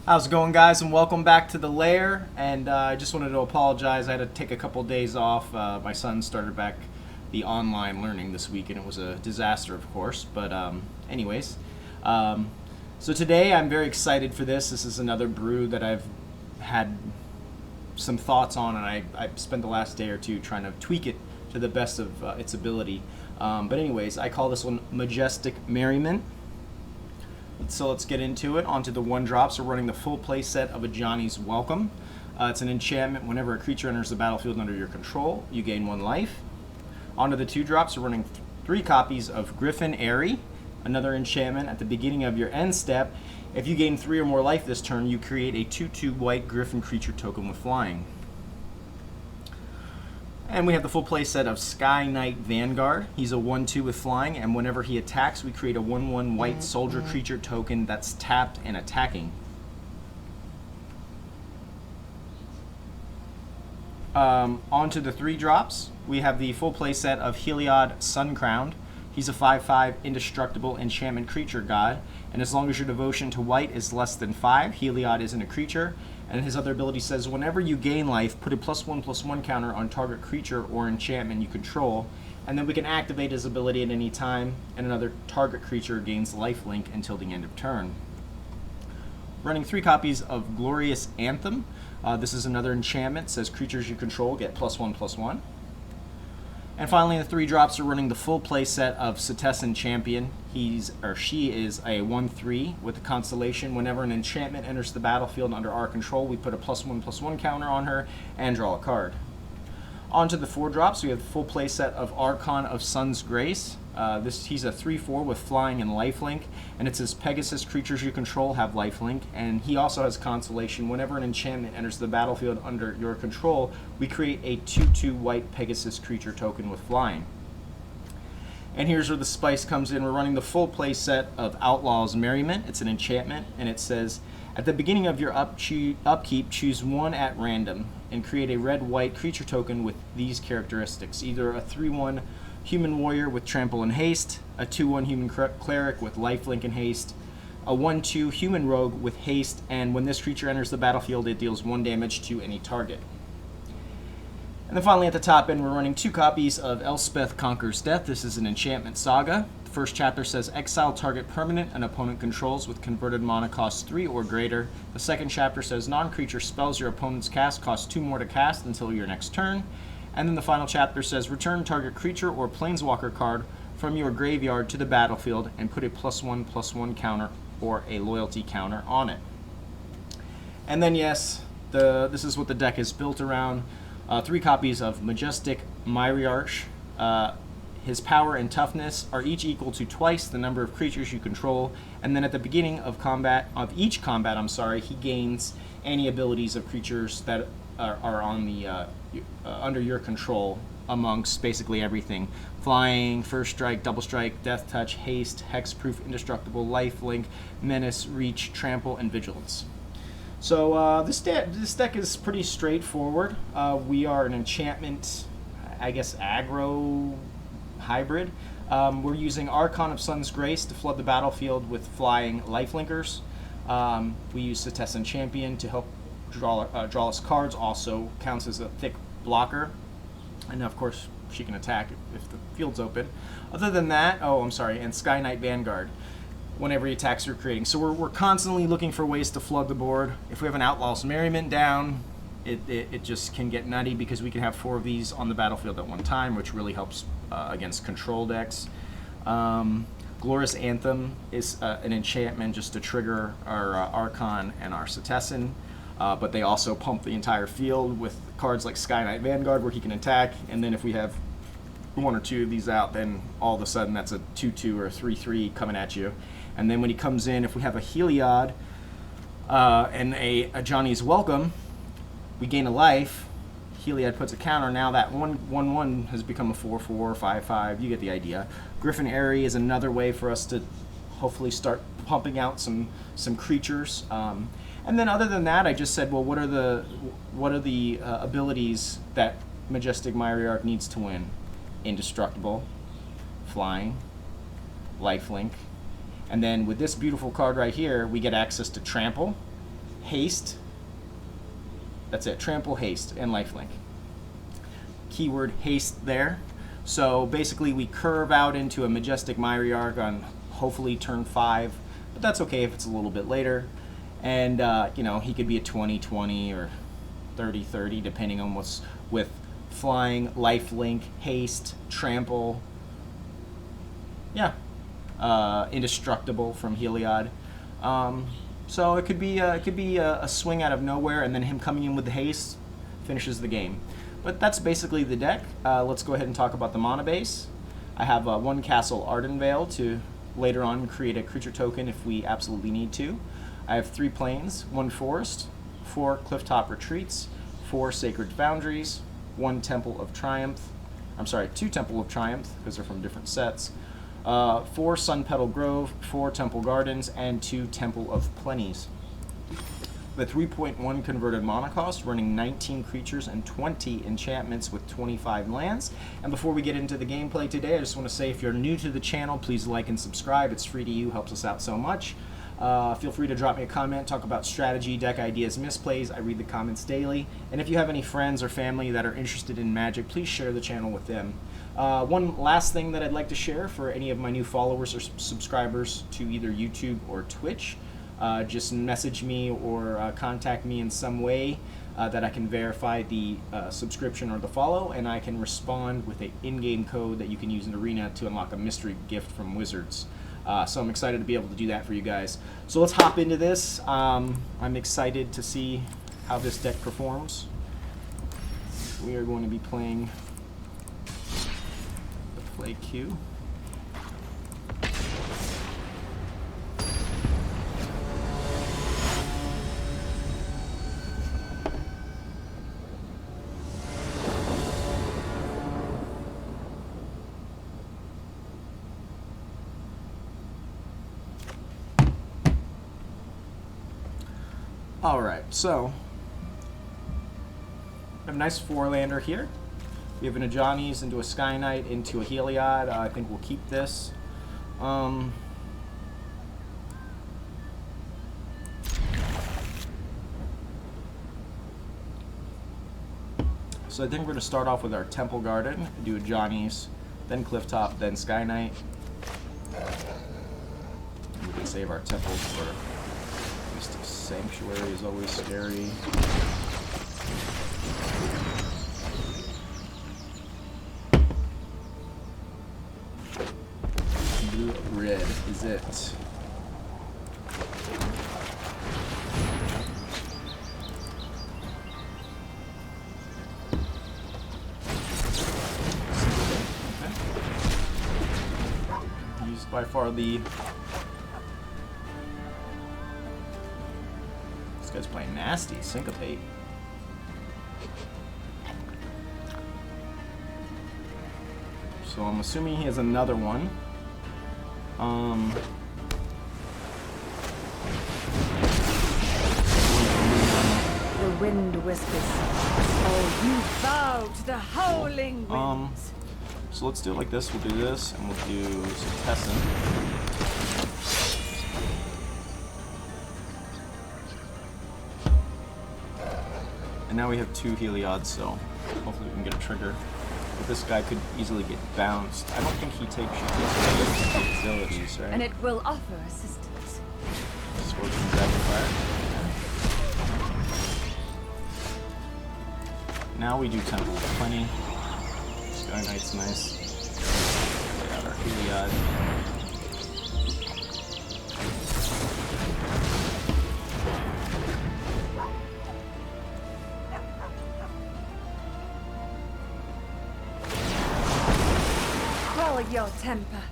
How's it going, guys, and welcome back to the LAIR. And I just wanted to apologize. I had to take a couple days off. My son started back the online learning this week, and it was a disaster, of course. But anyways, so today I'm very excited for this. This is another brew that I've had some thoughts on, and I spent the last day or two trying to tweak it to the best of its ability. But anyways, I call this one Majestic Merriment. So let's get into it. Onto the 1-drops. We're running the full play set of Ajani's Welcome. It's an enchantment. Whenever a creature enters the battlefield under your control, you gain 1 life. Onto the 2-drops. We're running 3 copies of Griffin Aerie, another enchantment. At the beginning of your end step, if you gain 3 or more life this turn, you create a 2/2 white Griffin creature token with flying. And we have the full play set of Skyknight Vanguard. He's a 1/2 with flying, and whenever he attacks, we create a 1/1 white soldier creature token that's tapped and attacking. Onto the 3-drops, we have the full play set of Heliod Suncrowned. He's a 5/5 indestructible enchantment creature god, and as long as your devotion to white is less than 5, Heliod isn't a creature. And his other ability says, whenever you gain life, put a +1/+1 counter on target creature or enchantment you control, and then we can activate his ability at any time, and another target creature gains lifelink until the end of turn. Running 3 copies of Glorious Anthem. This is another enchantment. It says creatures you control get +1/+1. And finally, in the 3-drops, we're running the full play set of Setessan Champion. She is a 1/3 with the constellation. Whenever an enchantment enters the battlefield under our control, we put a +1/+1 counter on her and draw a card. Onto the 4-drops, we have the full play set of Archon of Sun's Grace. He's a 3/4 with flying and lifelink, and it says Pegasus creatures you control have lifelink, and he also has constellation. Whenever an enchantment enters the battlefield under your control, we create a 2/2 white Pegasus creature token with flying. And here's where the spice comes in. We're running the full play set of Outlaws Merriment. It's an enchantment, and it says, at the beginning of your upkeep, choose 1 at random and create a red-white creature token with these characteristics. Either a 3/1 human warrior with trample and haste, a 2/1 human cleric with lifelink and haste, a 1/2 human rogue with haste, and when this creature enters the battlefield, it deals 1 damage to any target. And then finally at the top end, we're running 2 copies of Elspeth Conquers Death. This is an enchantment saga. The first chapter says exile target permanent an opponent controls with converted mana cost 3 or greater. The second chapter says non-creature spells your opponent's cast cost 2 more to cast until your next turn. And then the final chapter says return target creature or planeswalker card from your graveyard to the battlefield and put a +1/+1 counter or a loyalty counter on it. And then yes, this is what the deck is built around. 3 copies of Majestic Myriarch. His power and toughness are each equal to twice the number of creatures you control, and then at the beginning of each combat, he gains any abilities of creatures that are on the under your control amongst basically everything: flying, first strike, double strike, death touch, haste, hexproof, indestructible, lifelink, menace, reach, trample, and vigilance. So this deck is pretty straightforward. We are an enchantment, I guess, aggro hybrid. We're using Archon of Sun's Grace to flood the battlefield with flying lifelinkers. We use Setessan Champion to help draw us cards. Also counts as a thick blocker, and of course she can attack if the field's open. Other than that, and Skyknight Vanguard whenever he attacks you're creating. So we're constantly looking for ways to flood the board. If we have an Outlaws Merriment down, it just can get nutty because we can have 4 of these on the battlefield at one time, which really helps against control decks. Glorious Anthem is an enchantment just to trigger our Archon and our Setessan, but they also pump the entire field with cards like Skyknight Vanguard where he can attack, and then if we have 1 or 2 of these out, then all of a sudden that's a 2/2 or a 3/3 coming at you. And then when he comes in, if we have a Heliod and a Ajani's Welcome, we gain a life. Heliod puts a counter. Now that 1/1 has become a 4/4, 5/5. You get the idea. Griffin Aerie is another way for us to hopefully start pumping out some creatures. And then other than that, I just said, well, what are the abilities that Majestic Myriarch needs to win? Indestructible, flying, lifelink, And then with this beautiful card right here, we get access to Trample, Haste. That's it, Trample, Haste, and Lifelink. Keyword Haste there. So basically we curve out into a Majestic Myriarch on hopefully turn 5, but that's okay if it's a little bit later. And, you know, he could be a 20-20 or 30-30, depending on what's with flying, lifelink, haste, trample. Yeah. Indestructible from Heliod. So it could be a swing out of nowhere, and then him coming in with the haste finishes the game. But that's basically the deck. Let's go ahead and talk about the mana base. I have one Castle Ardenvale to later on create a creature token if we absolutely need to. I have 3 plains, 1 forest, 4 Clifftop Retreats, 4 Sacred Foundries, 1 Temple of Triumph. I'm sorry, 2 Temple of Triumph, because they're from different sets. 4 Sunpetal Grove, 4 Temple Gardens, and 2 Temple of Plenties. The 3.1 converted mana cost, running 19 creatures and 20 enchantments with 25 lands. And before we get into the gameplay today, I just want to say if you're new to the channel, please like and subscribe. It's free to you, helps us out so much. Feel free to drop me a comment, talk about strategy, deck ideas, misplays. I read the comments daily. And if you have any friends or family that are interested in Magic, please share the channel with them. One last thing that I'd like to share for any of my new followers or subscribers to either YouTube or Twitch, just message me or contact me in some way that I can verify the subscription or the follow, and I can respond with an in-game code that you can use in Arena to unlock a mystery gift from Wizards. So I'm excited to be able to do that for you guys. So let's hop into this. I'm excited to see how this deck performs. We are going to be playing the play queue. Alright, so we have a nice 4-lander here. We have an Ajani's into a Skyknight into a Heliod. I think we'll keep this. So I think we're going to start off with our Temple Garden, do Ajani's, then Clifftop, then Skyknight. We can save our temples for Mystic Sanctuary is always scary. Blue, red is it. Okay. Used by far the Guy's playing nasty. Syncopate. So I'm assuming he has another one. The wind whispers. Oh, you bow to the howling winds. So let's do it like this. We'll do this, and we'll do Setessan. And now we have 2 Heliods, so hopefully we can get a trigger. But this guy could easily get bounced. I don't think she takes away abilities, right? And it will offer assistance. Scorching Dragon Fire. Now we do Temple of Plenty. Skyknight's nice. Get out our Heliod. Your temper.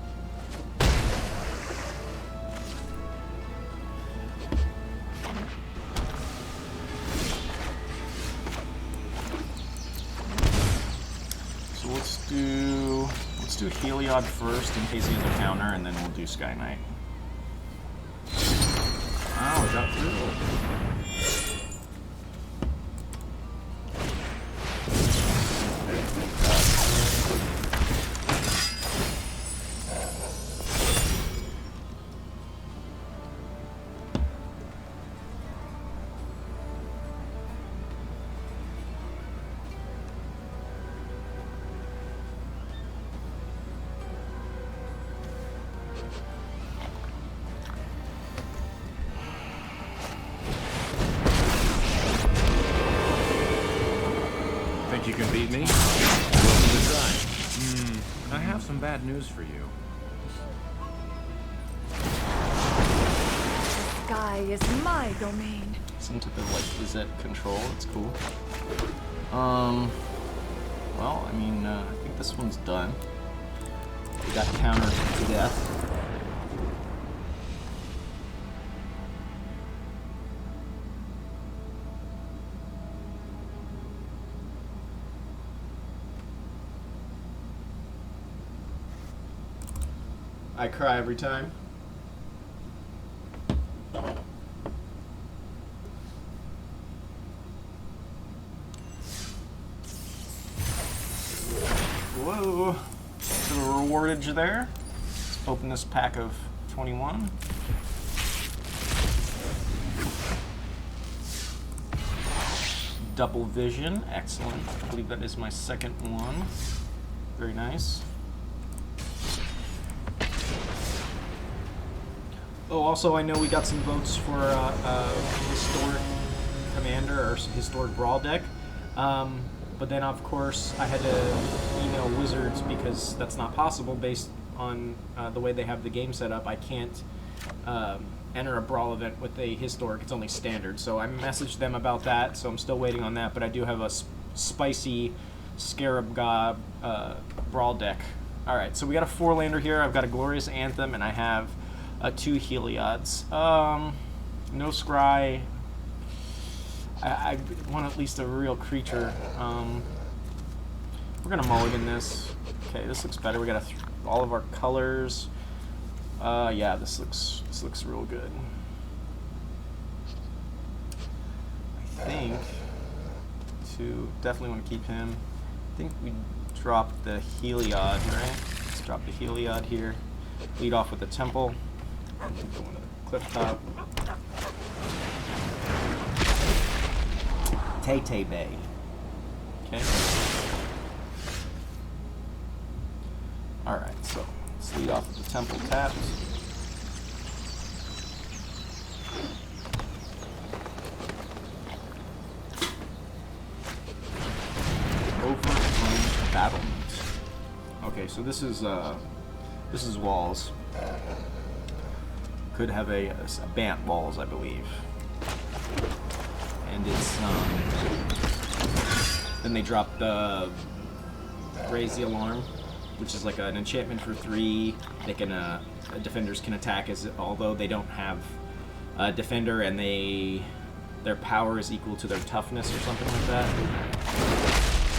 So let's do Heliod first in case he has a counter, and then we'll do Skyknight. Oh, we got through. Think you can beat me? Welcome to try. I have some bad news for you. The sky is my domain. Some type of like Lizette control. It's cool. Well, I mean, I think this one's done. We got countered to death. I cry every time. Whoa. So a rewardage there. Let's open this pack of 21. Double vision. Excellent. I believe that is my second one. Very nice. Oh, also, I know we got some votes for historic commander or historic brawl deck, but then of course I had to email Wizards because that's not possible based on the way they have the game set up. I can't enter a brawl event with a historic; it's only standard. So I messaged them about that. So I'm still waiting on that, but I do have a spicy Scarab God brawl deck. All right, so we got a 4-lander here. I've got a Glorious Anthem, and I have 2 Heliods. No scry. I want at least a real creature. We're gonna mulligan this. Okay, this looks better. We got all of our colors. Yeah, this looks real good. I think definitely want to keep him. I think we dropped the Heliod, right? Let's drop the Heliod here. Lead off with the Temple. Go into the Clifftop. Tay Bay. Okay. Alright, so let's lead off with the Temple tapped. Overrun battlement. Okay, so this is walls. Could have a Bant walls, I believe. And it's then they dropped the Raise the Alarm, which is like an enchantment for 3. They can defenders can attack although they don't have a defender and their power is equal to their toughness or something like that.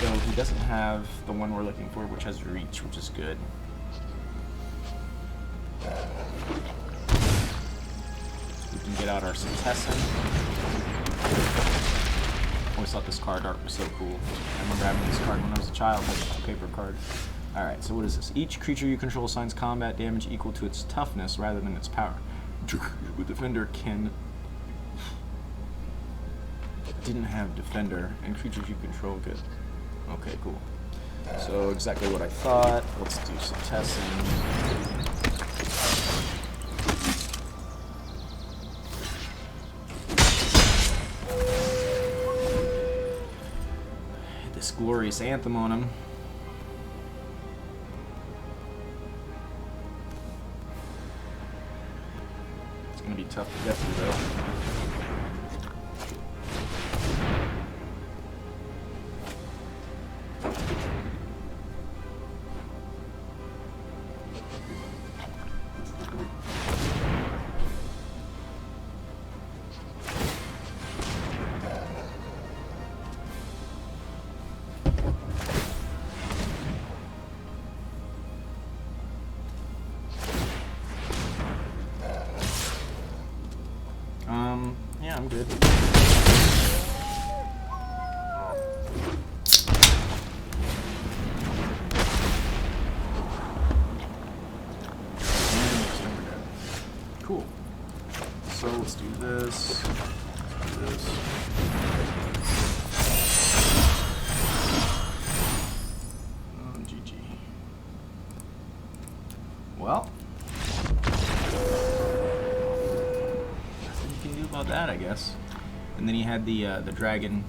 So he doesn't have the one we're looking for, which has reach, which is good. We can get out our Setessan. Always thought this card art was so cool. I remember having this card when I was a child, like a paper card. Alright, so what is this? Each creature you control assigns combat damage equal to its toughness rather than its power. The defender didn't have defender, and creatures you control good. Okay, cool. So exactly what I thought. Let's do some testing. This Glorious Anthem on him. It's gonna be tough to get through though. Yeah, I'm good. Cool. So let's do this. Let's do this. GG. Well. Nothing you can do about that, I guess. And then he had the dragon.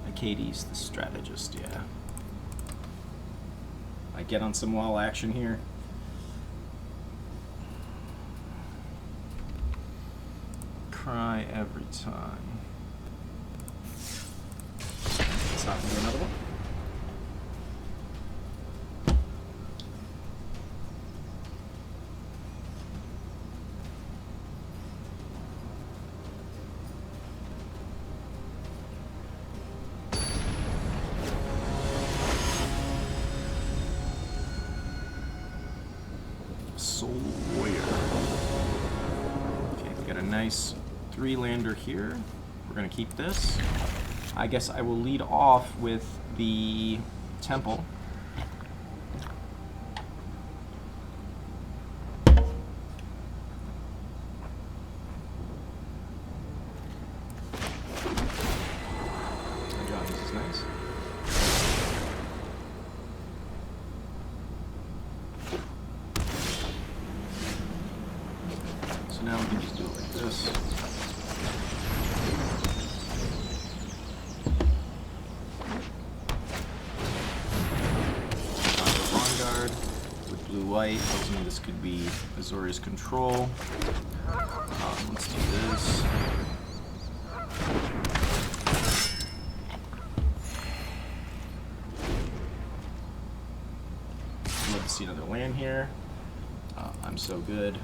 I Katie's the strategist, yeah. I get on some wall action here. Cry every time. Let's hop into another one. Nice 3-lander here. We're gonna keep this. I guess I will lead off with the temple. Ajani is nice. So now we can just do it like this. Vanguard with blue-white. Tells me this could be Azorius control. Let's do this. I'd love to see another land here. I'm so good.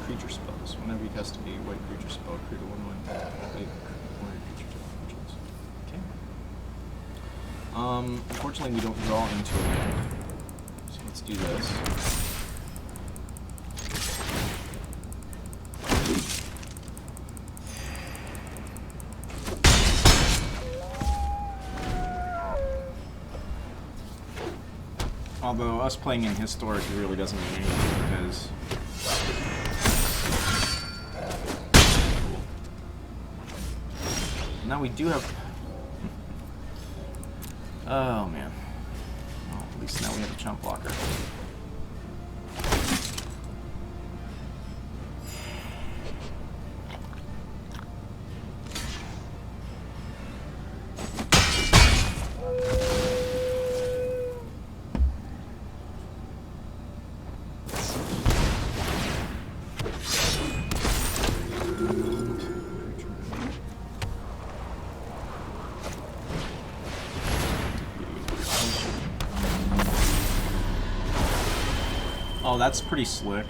Creature spells. Whenever you cast a white creature spell, create a 1/1 white creature type. Okay. Unfortunately, we don't draw into a land. So let's do this. Although us playing in Historic really doesn't mean anything because now we do have. Oh man. Well, at least now we have a chump blocker. Oh, that's pretty slick.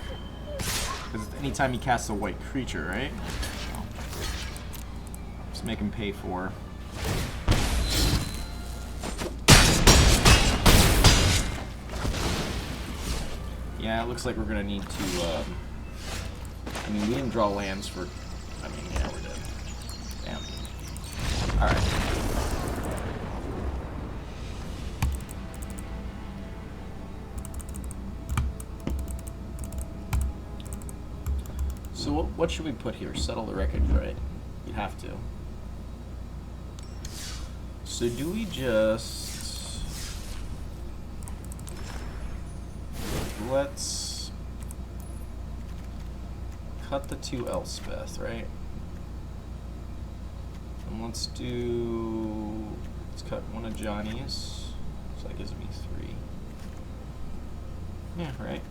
Because anytime he casts a white creature, right? Oh. Just make him pay for. Yeah, it looks like we're gonna need to. I mean, we didn't draw lands for. I mean, yeah, we're dead. Damn. All right. So what should we put here? Settle the Wreckage, right? You have to. So do we just... Let's cut the 2 Elspeth, right? And let's do... Let's cut 1 of Ajani's. So that gives me 3. Yeah, right?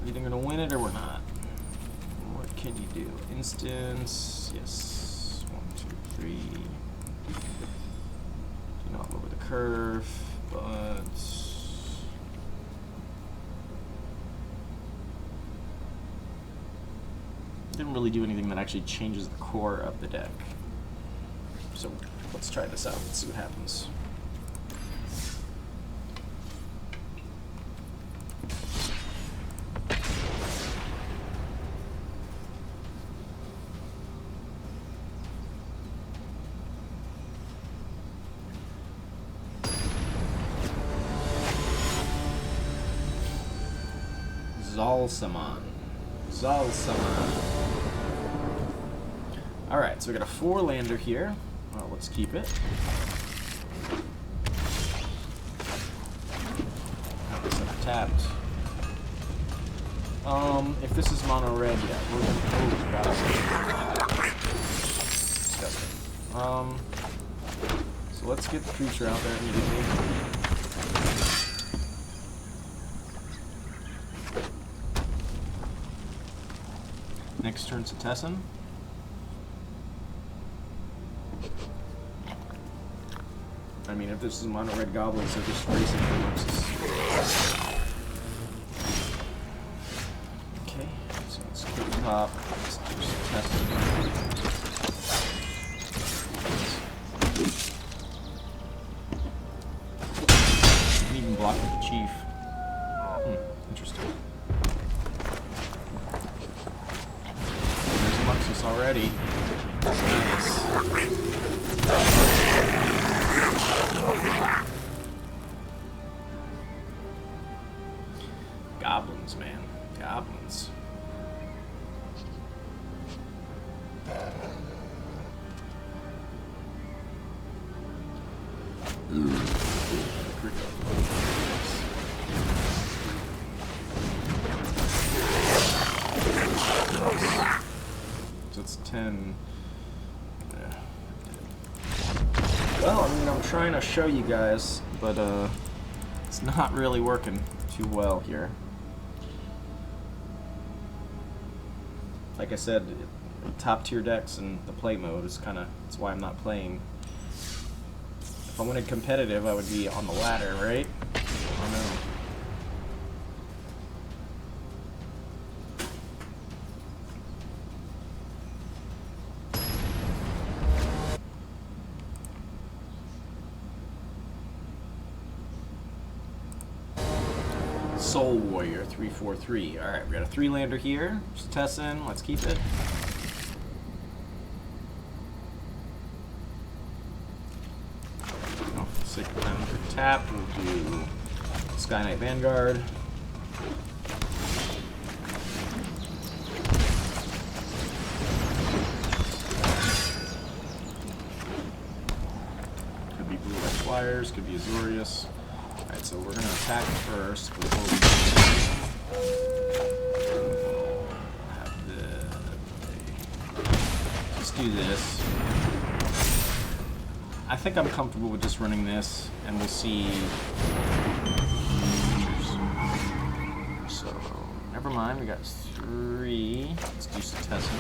We're either going to win it or we're not. What can you do? Instance, yes. 1, 2, 3. Do not lower the curve, but didn't really do anything that actually changes the core of the deck. So let's try this out. Let's see what happens. Zalsaman. Alright, so we got a 4-lander here. Well, let's keep it. Have this up tapped. If this is mono red, yeah, we're gonna. Oh, God. Disgusting. So let's get the creature out there immediately. Next turn, Setessan. I mean, if this is mono red goblins, they're just racing for Muxus. Okay, so let's go to the top. Let's do Setessan. And even block with the chief. Interesting. There's Muxus already. Nice. Goblins, man. Goblins. So it's 10. Well, I mean, I'm trying to show you guys, but it's not really working too well here. Like I said, top tier decks and the play mode is that's why I'm not playing. If I wanted competitive, I would be on the ladder, right? I don't know. Soul Warrior 3/4/3. Alright, we got a 3-lander here. Setessan, let's keep it. Oh, Sacred Foundry tap. We'll do Skyknight Vanguard. Could be Blue Red Flyers, could be Azorius. Alright, so we're going to attack first before we have let's do this. I think I'm comfortable with just running this, and we'll see. So, never mind, we got 3. Let's do Setessan.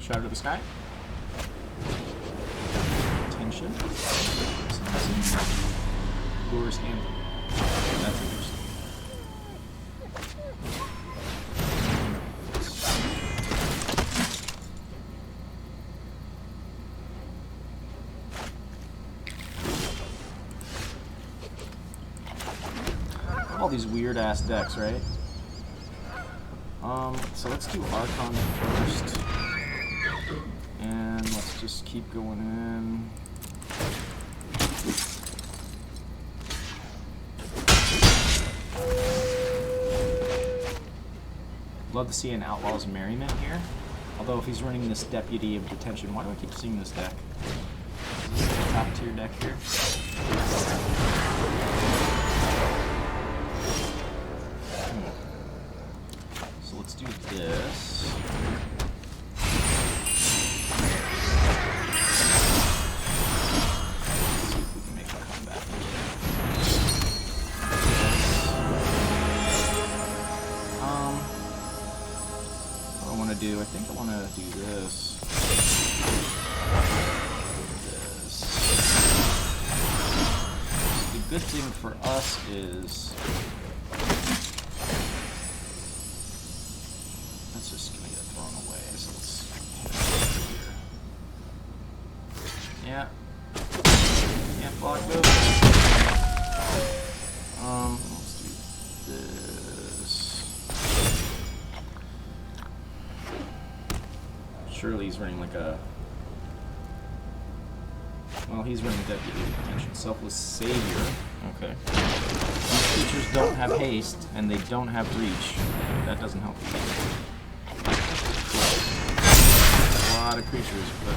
Shadow to the Sky. Tension. Glorious Anthem. That's interesting. All these weird ass decks, right? So let's do Archon first. And let's just keep going in. Love to see an Outlaws Merriment here. Although if he's running this Deputy of Detention, why do I keep seeing this deck? Is this a top tier deck here? So let's do this. I think I want to do this. The good thing for us is that's just gonna get thrown away. So let's yeah, can't block those. Let's do this. Surely he's running like a... Well, he's running Deputy Detention. Selfless Savior. Okay. These creatures don't have haste, and they don't have reach. That doesn't help you. A lot of creatures, but...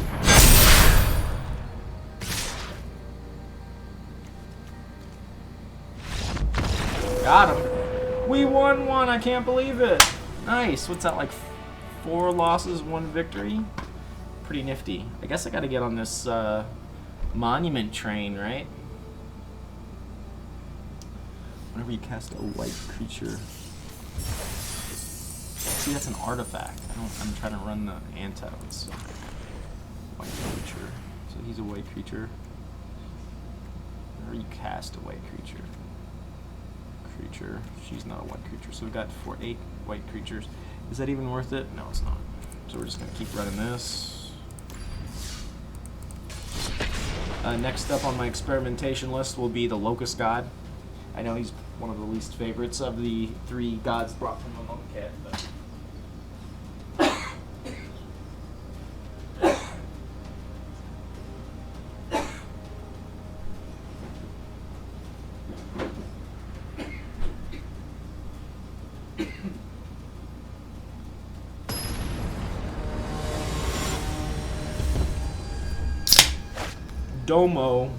Got him. We won one. I can't believe it. Nice. What's that, like 4 losses, 1 victory? Pretty nifty. I guess I got to get on this monument train, right? Whenever you cast a white creature. See, that's an artifact. I'm trying to run the Anta. It's white creature. So he's a white creature. Whenever you cast a white creature. She's not a white creature. So we got 8 white creatures. Is that even worth it? No, it's not. So we're just gonna keep running this. Next up on my experimentation list will be the Locust God. I know he's one of the least favorites of the 3 gods brought from the Monk Kit, but Domo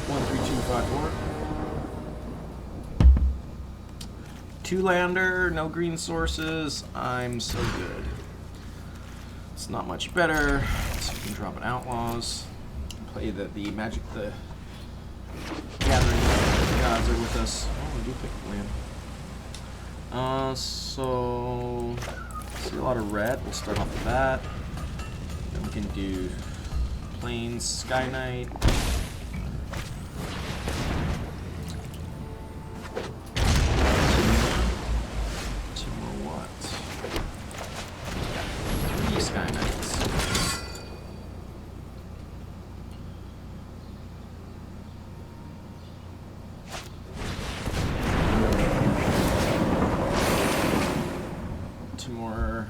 13254. 2-lander, no green sources. I'm so good. It's not much better. So we can drop an Outlaws. Play the magic, the gathering gods are with us. Oh, we do pick a land. So see a lot of red. We'll start off with that. Then we can do Plains, Skyknight. Two more what? 3 Skyknights. Two more.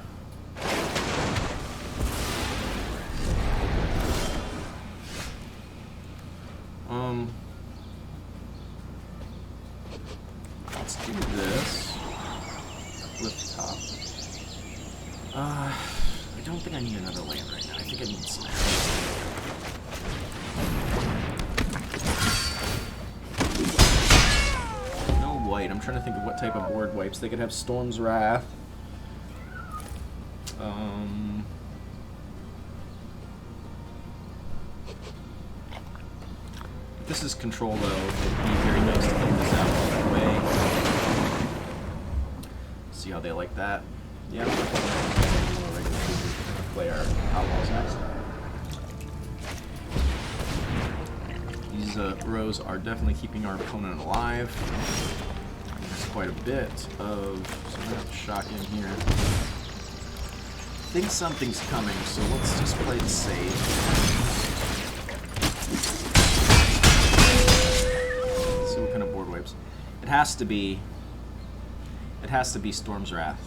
Let's do this. Clifftop. I don't think I need another land right now. I think I need some no white. I'm trying to think of what type of board wipes. They could have Storm's Wrath. If this is control, though, it'd be very nice to get this out of the way. See how they like that? Yeah. Play our Outlaws next. These rows are definitely keeping our opponent alive. There's quite a bit of... So I'm going to have to shock in here. I think something's coming, so let's just play it safe. Let's see what kind of board wipes. It has to be Storm's Wrath.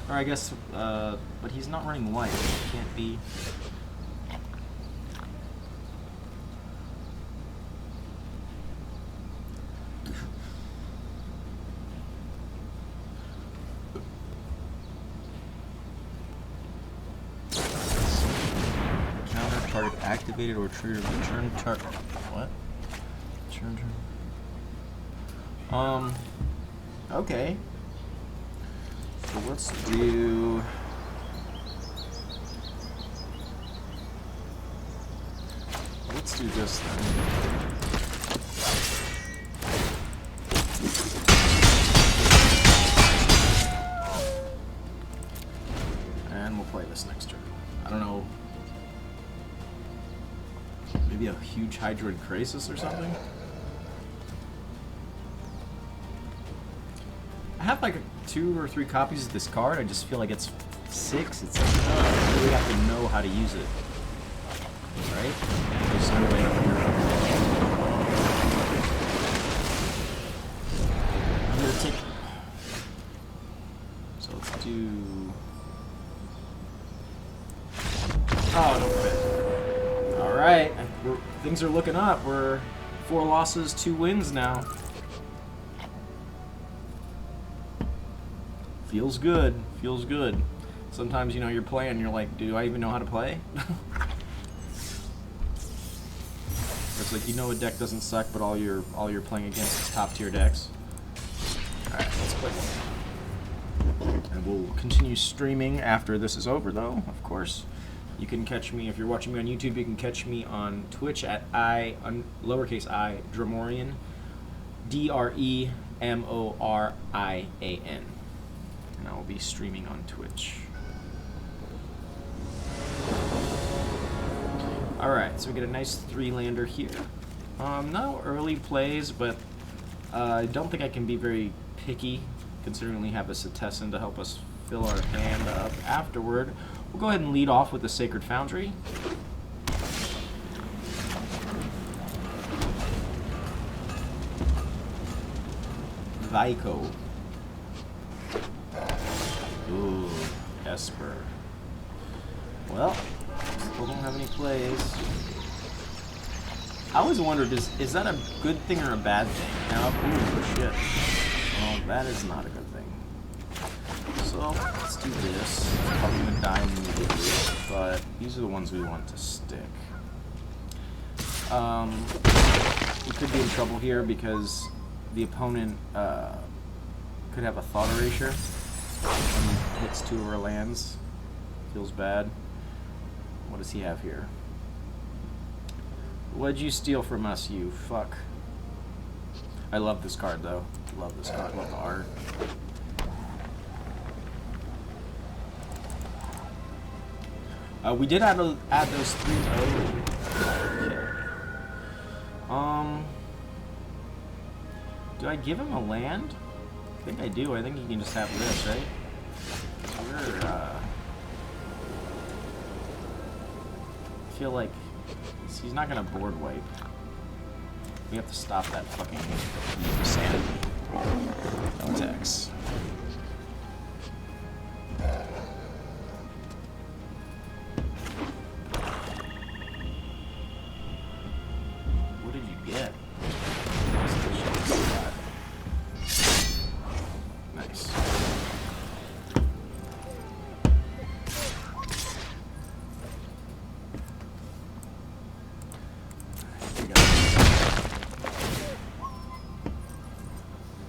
Or I guess, but he's not running white. It can't be. Counter target activated or triggered return target. What? Turn. Okay. So let's do... Let's do this then. And we'll play this next turn. I don't know. Maybe a huge Hydroid Krasis or something? I have like 2 or 3 copies of this card. I just feel like it's 6. It's like, you really have to know how to use it. Right? There's no way up here. I'm gonna take... So let's do... Oh, no fit. Alright. Things are looking up. We're 4 losses, 2 wins now. Feels good. Feels good. Sometimes, you know, you're playing and you're like, do I even know how to play? It's like, you know, a deck doesn't suck, but all you're playing against is top tier decks. quick. And we'll continue streaming after this is over, though, of course. You can catch me, if you're watching me on YouTube, you can catch me on Twitch at lowercase I, Dremorian, DREMORIAN. And I will be streaming on Twitch. Alright, so we get a nice 3-lander here. No early plays, but I don't think I can be very picky, considering we have a Setessan to help us fill our hand up afterward. We'll go ahead and lead off with the Sacred Foundry. Vico. Ooh, Esper. Well, still don't have any plays. I always wondered, is that a good thing or a bad thing? Now, ooh, shit. Well, that is not a good thing. So, let's do this. Probably gonna die immediately, but these are the ones we want to stick. We could be in trouble here because the opponent could have a Thought Erasure and hits 2 of our lands. Feels bad. What does he have here? What'd you steal from us, you fuck? I love this card, though. Love this card. Love the art. We did add those 3. Oh, okay. Do I give him a land? I think I do. I think he can just have this, right? We're, I feel like he's not gonna board wipe. We have to stop that fucking insanity. No attacks. What did you get? Nice.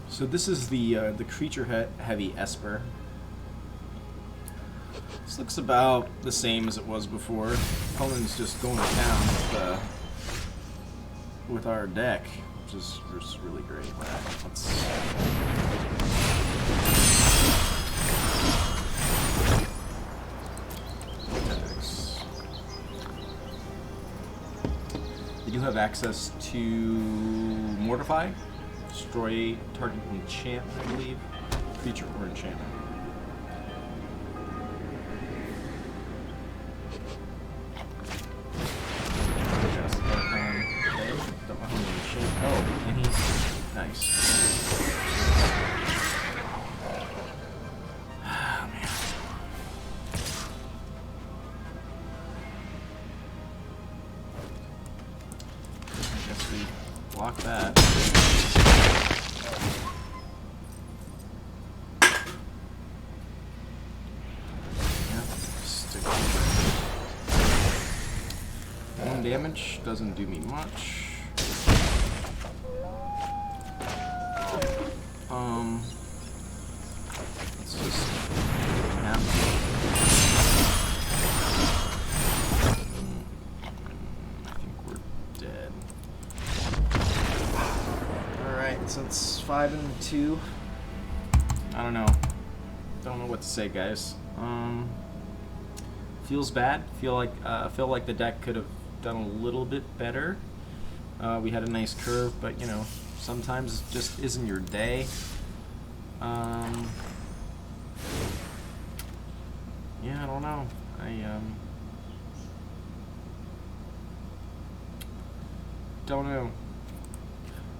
So this is the creature heavy Esper. This looks about the same as it was before. Opponent's just going to town with our deck, which is really great. Let's they do have access to Mortify. Destroy target enchantment, I believe. Creature or enchantment. Oh, and he's nice. Oh, man. I guess we block that. Damage doesn't do me much. Let's just have I think we're dead. Alright, so it's 5 and 2. I don't know. Don't know what to say, guys. Feels bad. Feel like the deck could have done a little bit better. We had a nice curve, but you know, sometimes it just isn't your day. Yeah, I don't know. Don't know.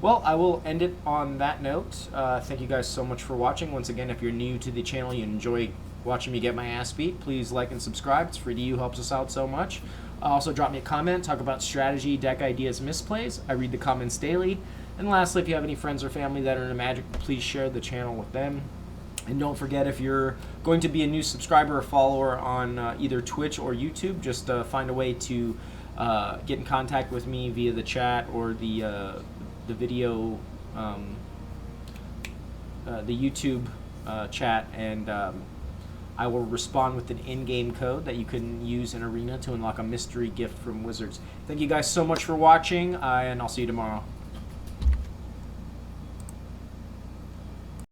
Well, I will end it on that note. Thank you guys so much for watching. Once again, if you're new to the channel, you enjoy watching me get my ass beat, please like and subscribe. It's free to you, helps us out so much. Also, drop me a comment, talk about strategy, deck ideas, misplays. I read the comments daily. And lastly, if you have any friends or family that are into Magic, please share the channel with them. And don't forget, if you're going to be a new subscriber or follower on either Twitch or YouTube, just find a way to get in contact with me via the chat or the video the YouTube chat, and I will respond with an in-game code that you can use in Arena to unlock a mystery gift from Wizards. Thank you guys so much for watching, and I'll see you tomorrow.